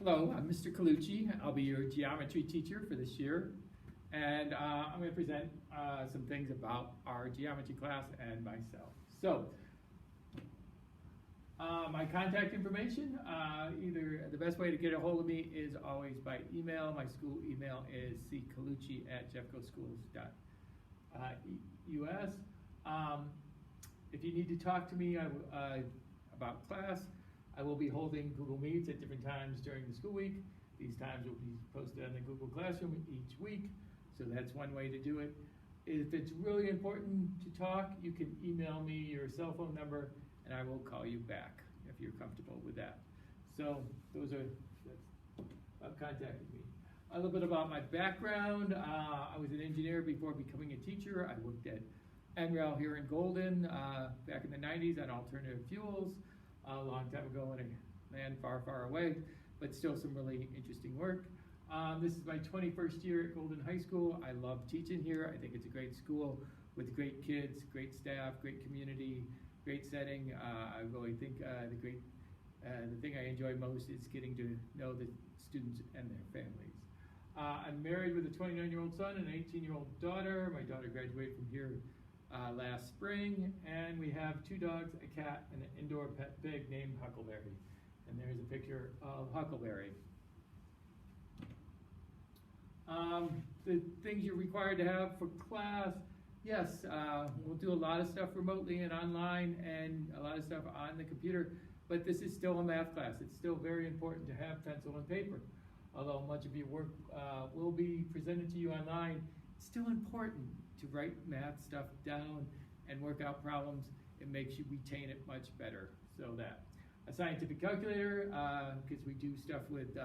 Hello, I'm Mr. Colucci. I'll be your geometry teacher for this year. And I'm going to present some things about our geometry class and myself. So, my contact information, either the best way to get a hold of me is always by email. My school email is ccolucci@jeffcoschools.us. If you need to talk to me about class, I will be holding Google Meets at different times during the school week. These times will be posted on the Google Classroom each week, so that's one way to do it. If it's really important to talk, you can email me your cell phone number and I will call you back if you're comfortable with that. So that's contacting me. A little bit about my background. I was an engineer before becoming a teacher. I worked at NREL here in Golden back in the 90s on alternative fuels. A long time ago in a land far, far away, but still some really interesting work. This is my 21st year at Golden High School. I love teaching here. I think it's a great school with great kids, great staff, great community, great setting. I really think the thing I enjoy most is getting to know the students and their families. I'm married with a 29-year-old son and an 18-year-old daughter. My daughter graduated from here last spring, and we have 2 dogs, a cat, and an indoor pet pig named Huckleberry. And there's a picture of Huckleberry. The things you're required to have for class, yes, we'll do a lot of stuff remotely and online and a lot of stuff on the computer, but this is still a math class. It's still very important to have pencil and paper. Although much of your work will be presented to you online, it's still important to write math stuff down and work out problems. It makes you retain it much better. So that. A scientific calculator, because we do stuff with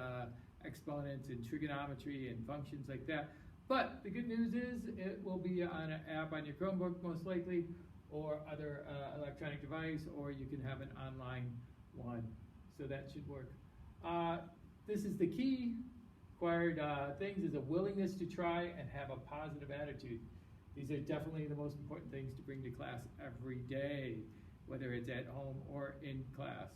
exponents and trigonometry and functions like that. But the good news is it will be on an app on your Chromebook most likely, or other electronic device, or you can have an online one. So that should work. This is the key. Required things is a willingness to try and have a positive attitude. These are definitely the most important things to bring to class every day, whether it's at home or in class.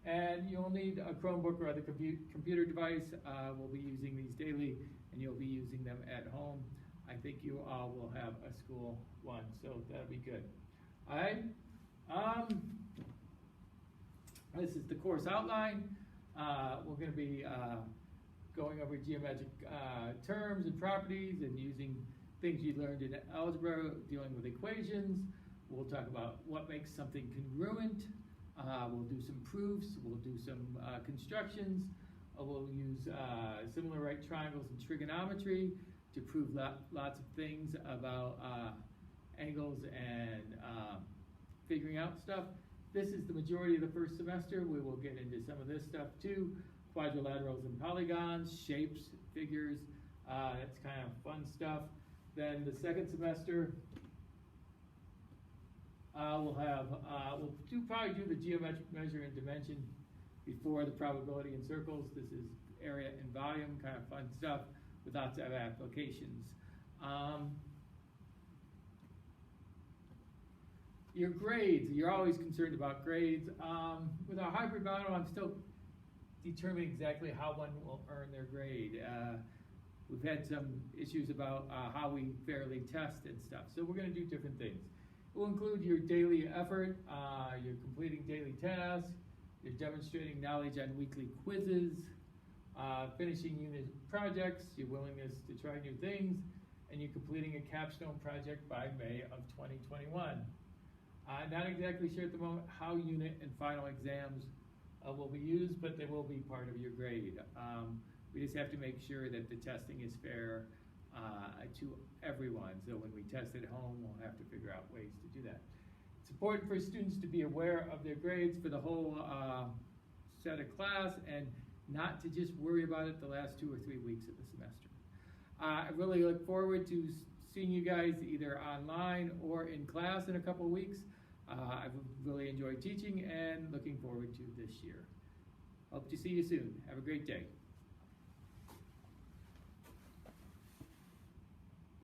And you'll need a Chromebook or other computer device. We'll be using these daily, and you'll be using them at home. I think you all will have a school one, so that'll be good. All right. This is the course outline. We're going to be going over geometric terms and properties and using things you learned in algebra, dealing with equations. We'll talk about what makes something congruent. We'll do some proofs. We'll do some constructions. We'll use similar right triangles and trigonometry to prove lots of things about angles and figuring out stuff. This is the majority of the first semester. We will get into some of this stuff too. Quadrilaterals and polygons, shapes, figures. That's kind of fun stuff. Then the second semester, we'll probably do the geometric measure and dimension before the probability in circles. This is area and volume, kind of fun stuff with lots of applications. Your grades, you're always concerned about grades. With our hybrid model, I'm still determining exactly how one will earn their grade. We've had some issues about how we fairly test and stuff, so we're going to do different things. It will include your daily effort, you're completing daily tasks, you're demonstrating knowledge on weekly quizzes, finishing unit projects, your willingness to try new things, and you're completing a capstone project by May of 2021. Not exactly sure at the moment how unit and final exams will be used, but they will be part of your grade. We just have to make sure that the testing is fair to everyone. So when we test at home, we'll have to figure out ways to do that. It's important for students to be aware of their grades for the whole set of class and not to just worry about it the last 2 or 3 weeks of the semester. I really look forward to seeing you guys either online or in class in a couple of weeks. I've really enjoyed teaching and looking forward to this year. Hope to see you soon. Have a great day.